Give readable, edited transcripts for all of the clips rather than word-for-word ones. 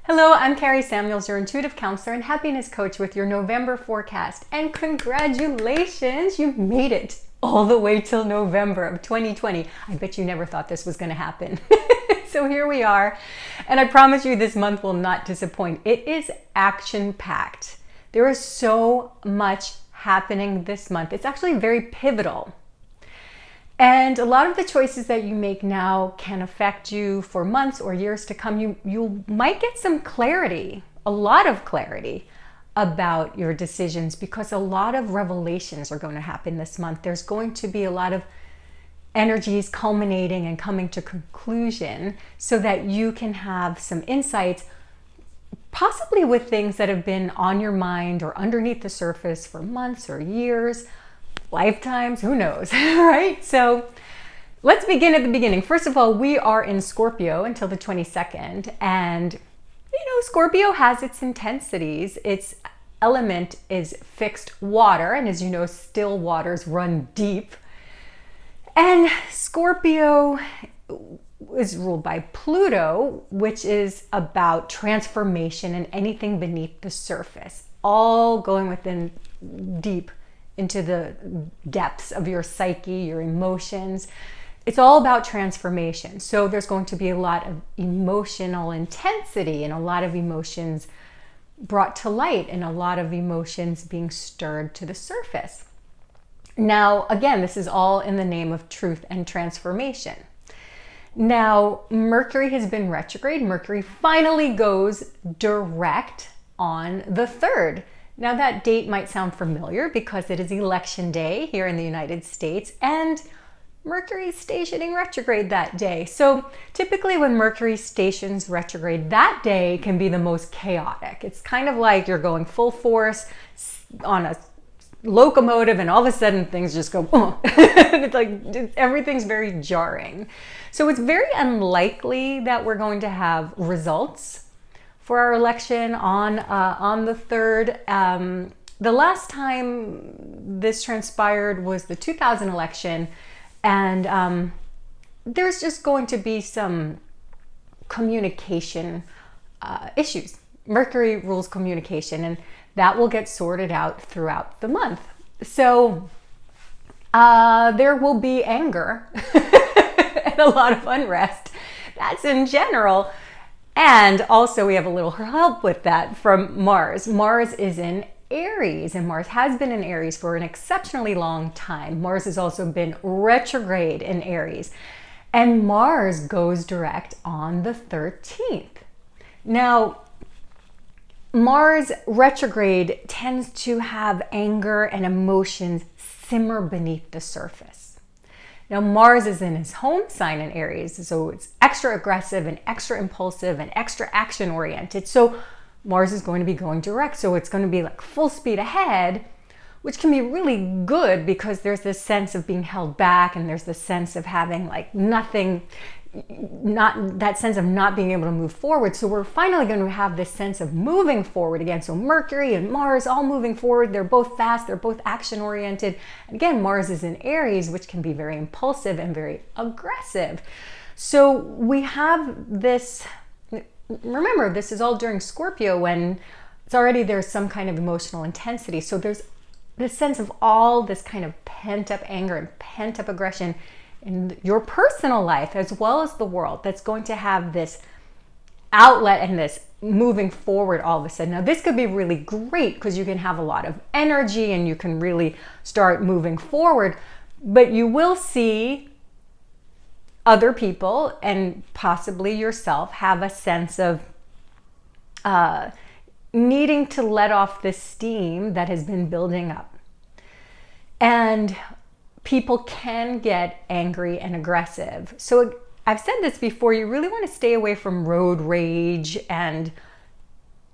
Hello, I'm Carrie Samuels, your intuitive counselor and happiness coach with your November forecast. And congratulations, you made it all the way till November of 2020. I bet you never thought this was going to happen. So here we are. And I promise you this month will not disappoint. It is action-packed. There is so much happening this month. It's actually very pivotal. And a lot of the choices that you make now can affect you for months or years to come. You might get some clarity, a lot of clarity about your decisions, because a lot of revelations are going to happen this month. There's going to be a lot of energies culminating and coming to conclusion so that you can have some insights, possibly with things that have been on your mind or underneath the surface for months or years, lifetimes, who knows, right? So let's begin at the beginning. First of all, we are in Scorpio until the 22nd, and Scorpio has its intensities. Its element is fixed water, and as you know, still waters run deep. And Scorpio is ruled by Pluto, which is about transformation and anything beneath the surface, all going within deep into the depths of your psyche, your emotions. It's all about transformation. So there's going to be a lot of emotional intensity and a lot of emotions brought to light and a lot of emotions being stirred to the surface. Now, again, this is all in the name of truth and transformation. Now, Mercury has been retrograde. Mercury finally goes direct on the 3rd. Now that date might sound familiar because it is election day here in the United States and Mercury is stationing retrograde that day. So typically when Mercury stations retrograde, that day can be the most chaotic. It's kind of like you're going full force on a locomotive and all of a sudden things just go boom. It's like everything's very jarring. So it's very unlikely that we're going to have results for our election on the 3rd. The last time this transpired was the 2000 election, and there's just going to be some communication issues. Mercury rules communication, and that will get sorted out throughout the month. So there will be anger and a lot of unrest. That's in general. And also we have a little help with that from Mars. Mars is in Aries, and Mars has been in Aries for an exceptionally long time. Mars has also been retrograde in Aries, and Mars goes direct on the 13th. Now, Mars retrograde tends to have anger and emotions simmer beneath the surface. Now, Mars is in his home sign in Aries, so it's extra aggressive and extra impulsive and extra action oriented. So Mars is going to be going direct. So it's going to be like full speed ahead, which can be really good because there's this sense of being held back and there's this sense of having like nothing, not that sense of not being able to move forward. So we're finally going to have this sense of moving forward again. So Mercury and Mars all moving forward. They're both fast. They're both action oriented. And again, Mars is in Aries, which can be very impulsive and very aggressive. So we have this, remember, this is all during Scorpio when it's already there's some kind of emotional intensity. So there's this sense of all this kind of pent up anger and pent up aggression in your personal life as well as the world that's going to have this outlet and this moving forward all of a sudden. Now this could be really great because you can have a lot of energy and you can really start moving forward, but you will see other people and possibly yourself have a sense of needing to let off the steam that has been building up. And people can get angry and aggressive. So I've said this before, you really want to stay away from road rage. And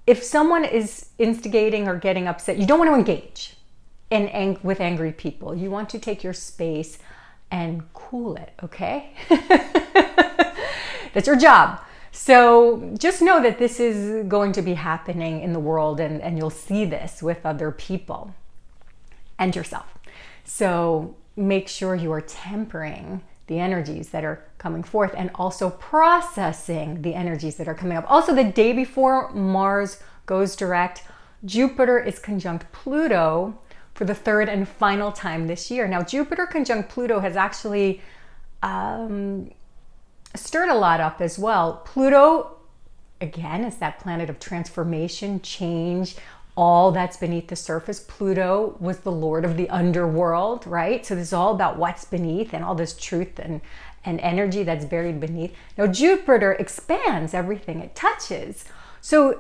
if someone is instigating or getting upset, you don't want to engage with angry people. You want to take your space and cool it, okay? That's your job. So just know that this is going to be happening in the world, and you'll see this with other people and yourself. So make sure you are tempering the energies that are coming forth and also processing the energies that are coming up. Also, the day before Mars goes direct, Jupiter is conjunct Pluto for the third and final time this year. Now, Jupiter conjunct Pluto has actually stirred a lot up as well. Pluto, again, is that planet of transformation, change, all that's beneath the surface. Pluto was the lord of the underworld, right? So this is all about what's beneath and all this truth and energy that's buried beneath. Now, Jupiter expands everything it touches. So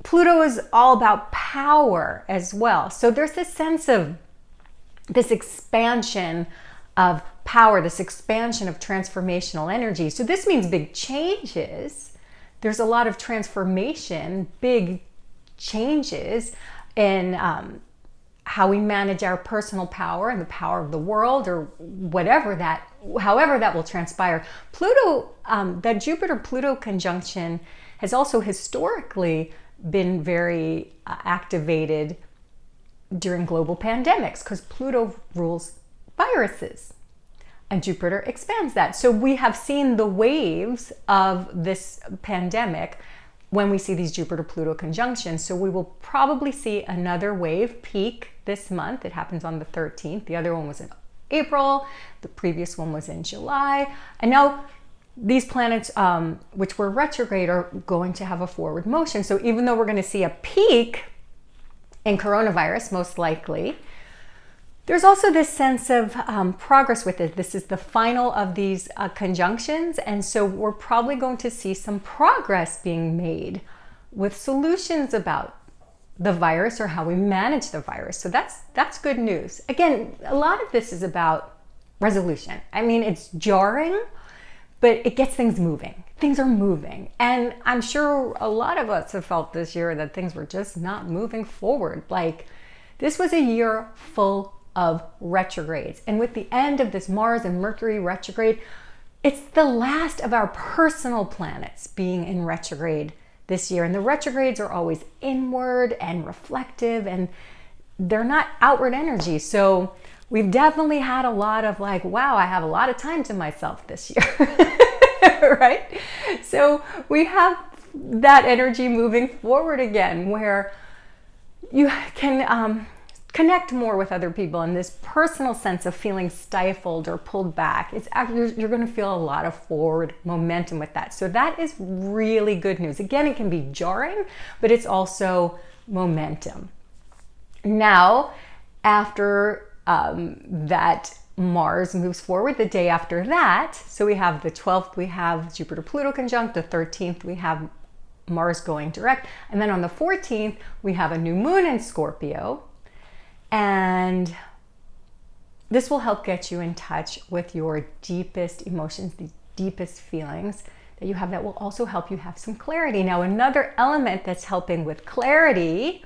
Pluto is all about power as well. So there's this sense of this expansion of power, this expansion of transformational energy. So this means big changes. There's a lot of transformation, big changes in how we manage our personal power and the power of the world, or however that will transpire. Pluto, that Jupiter-Pluto conjunction has also historically been very activated during global pandemics because Pluto rules viruses and Jupiter expands that. So we have seen the waves of this pandemic when we see these Jupiter-Pluto conjunctions. So we will probably see another wave peak this month. It happens on the 13th. The other one was in April. The previous one was in July. And now these planets, which were retrograde, are going to have a forward motion. So even though we're going to see a peak in coronavirus, most likely, there's also this sense of progress with it. This is the final of these conjunctions. And so we're probably going to see some progress being made with solutions about the virus or how we manage the virus. So that's good news. Again, a lot of this is about resolution. I mean, it's jarring, but it gets things moving. Things are moving. And I'm sure a lot of us have felt this year that things were just not moving forward. Like, this was a year full of retrogrades. And with the end of this Mars and Mercury retrograde, it's the last of our personal planets being in retrograde this year. And the retrogrades are always inward and reflective, and they're not outward energy. So we've definitely had a lot of like, wow, I have a lot of time to myself this year, right? So we have that energy moving forward again, where you can connect more with other people, and this personal sense of feeling stifled or pulled back. It's actually, you're going to feel a lot of forward momentum with that. So that is really good news. Again, it can be jarring, but it's also momentum. Now, after that Mars moves forward, the day after that, so we have the 12th, we have Jupiter-Pluto conjunct, the 13th, we have Mars going direct, and then on the 14th, we have a new moon in Scorpio. And this will help get you in touch with your deepest emotions, the deepest feelings that you have, that will also help you have some clarity. Now, another element that's helping with clarity,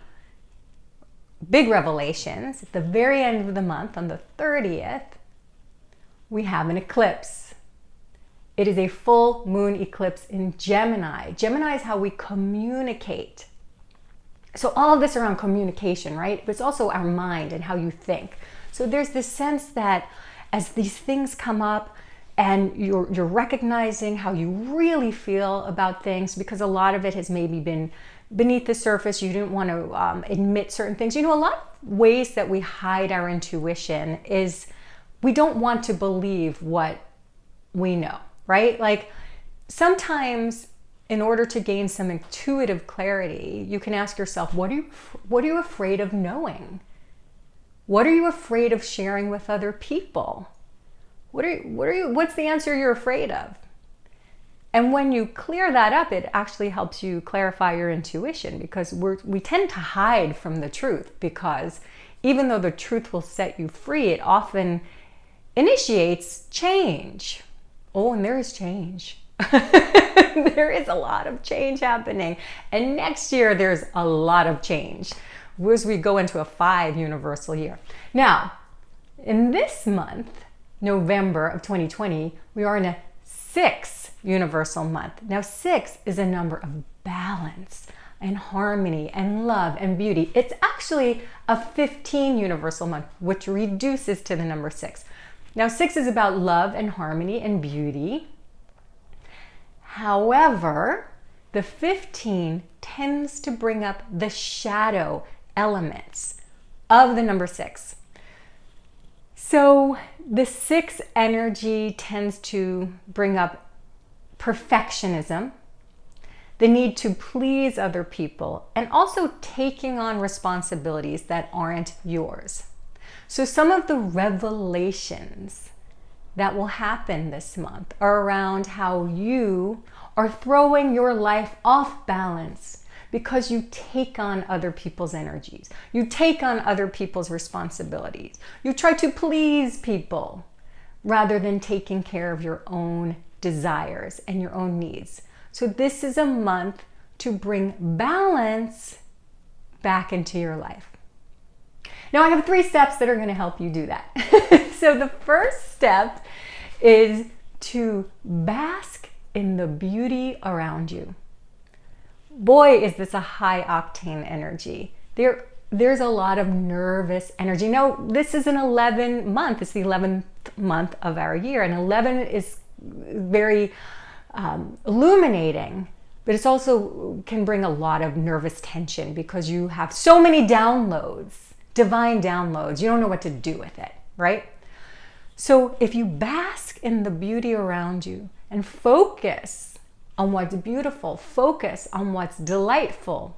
big revelations, at the very end of the month, on the 30th, we have an eclipse. It is a full moon eclipse in Gemini. Gemini is how we communicate. So all of this around communication, right? But it's also our mind and how you think. So there's this sense that as these things come up and you're recognizing how you really feel about things, because a lot of it has maybe been beneath the surface. You didn't want to admit certain things. You know, a lot of ways that we hide our intuition is we don't want to believe what we know, right? Like sometimes, in order to gain some intuitive clarity, you can ask yourself, what are you afraid of knowing? What are you afraid of sharing with other people? What's the answer you're afraid of? And when you clear that up, it actually helps you clarify your intuition, because we tend to hide from the truth, because even though the truth will set you free, it often initiates change. Oh, and there is change. There is a lot of change happening. And next year, there's a lot of change as we go into a 5 universal year. Now, in this month, November of 2020, we are in a 6 universal month. Now, 6 is a number of balance and harmony and love and beauty. It's actually a 15 universal month, which reduces to the number 6. Now, 6 is about love and harmony and beauty. However, the 15 tends to bring up the shadow elements of the number 6. So the 6 energy tends to bring up perfectionism, the need to please other people, and also taking on responsibilities that aren't yours. So some of the revelations that will happen this month are around how you are throwing your life off balance because you take on other people's energies. You take on other people's responsibilities. You try to please people rather than taking care of your own desires and your own needs. So this is a month to bring balance back into your life. Now I have 3 steps that are going to help you do that. So the first step is to bask in the beauty around you. Boy, is this a high octane energy. There's a lot of nervous energy. Now, this is an 11 month. It's the 11th month of our year, and 11 is very illuminating, but it's also can bring a lot of nervous tension because you have so many downloads, divine downloads. You don't know what to do with it, right? So if you bask in the beauty around you and focus on what's beautiful, focus on what's delightful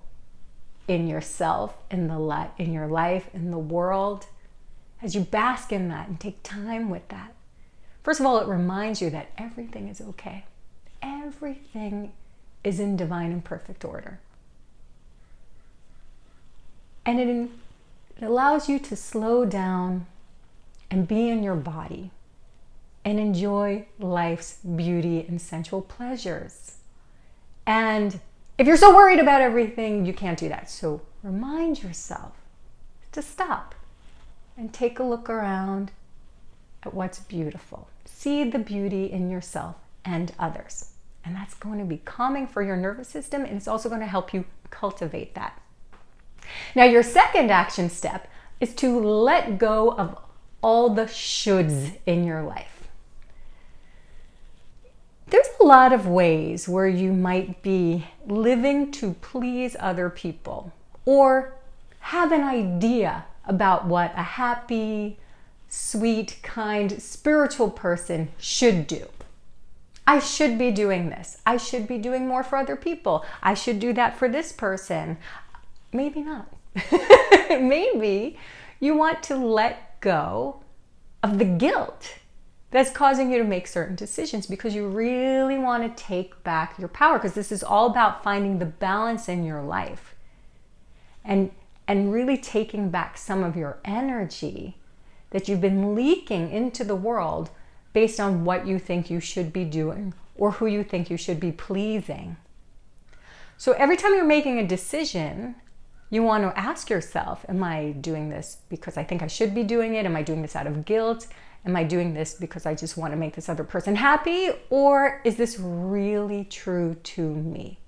in yourself, in your life, in the world, as you bask in that and take time with that. First of all, it reminds you that everything is okay. Everything is in divine and perfect order. And it allows you to slow down and be in your body and enjoy life's beauty and sensual pleasures. And if you're so worried about everything, you can't do that. So remind yourself to stop and take a look around at what's beautiful. See the beauty in yourself and others. And that's going to be calming for your nervous system, and it's also going to help you cultivate that. Now, your second action step is to let go of all the shoulds in your life. There's a lot of ways where you might be living to please other people or have an idea about what a happy, sweet, kind, spiritual person should do. I should be doing this. I should be doing more for other people. I should do that for this person. Maybe not. Maybe you want to let go of the guilt that's causing you to make certain decisions because you really want to take back your power, because this is all about finding the balance in your life and really taking back some of your energy that you've been leaking into the world based on what you think you should be doing or who you think you should be pleasing. So every time you're making a decision, you want to ask yourself, am I doing this because I think I should be doing it? Am I doing this out of guilt? Am I doing this because I just want to make this other person happy? Or is this really true to me?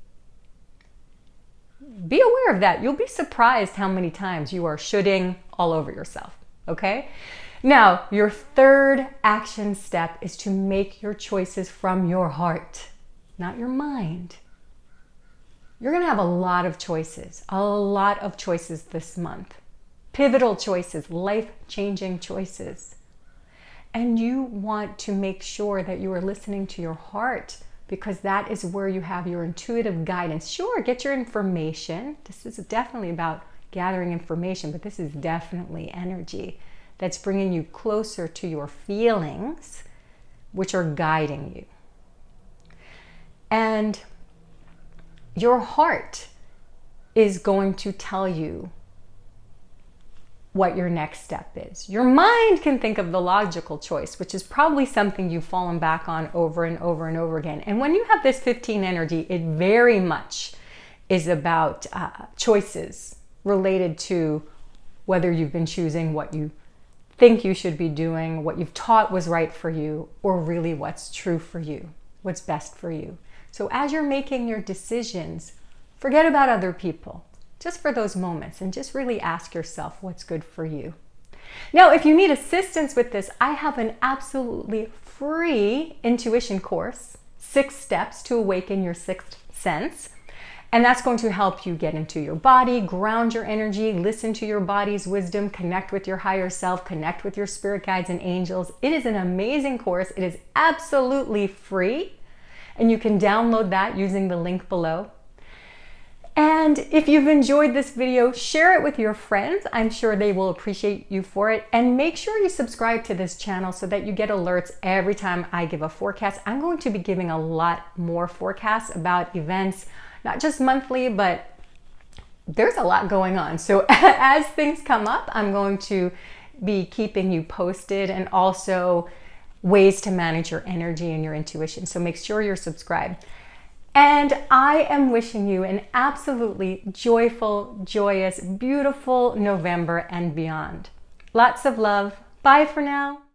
Be aware of that. You'll be surprised how many times you are shoulding all over yourself, okay? Now, your third action step is to make your choices from your heart, not your mind. You're going to have a lot of choices this month. Pivotal choices, life-changing choices. And you want to make sure that you are listening to your heart, because that is where you have your intuitive guidance. Sure, get your information. This is definitely about gathering information, but this is definitely energy that's bringing you closer to your feelings, which are guiding you. And your heart is going to tell you what your next step is. Your mind can think of the logical choice, which is probably something you've fallen back on over and over and over again. And when you have this 15 energy, it very much is about choices related to whether you've been choosing what you think you should be doing, what you've taught was right for you, or really what's true for you, what's best for you. So as you're making your decisions, forget about other people, just for those moments, and just really ask yourself what's good for you. Now, if you need assistance with this, I have an absolutely free intuition course, 6 steps to awaken your sixth sense. And that's going to help you get into your body, ground your energy, listen to your body's wisdom, connect with your higher self, connect with your spirit guides and angels. It is an amazing course. It is absolutely free, and you can download that using the link below. And if you've enjoyed this video, share it with your friends. I'm sure they will appreciate you for it. And make sure you subscribe to this channel so that you get alerts every time I give a forecast. I'm going to be giving a lot more forecasts about events, not just monthly, but there's a lot going on. So as things come up, I'm going to be keeping you posted, and also ways to manage your energy and your intuition. So make sure you're subscribed. And I am wishing you an absolutely joyful, joyous, beautiful November and beyond. Lots of love. Bye for now.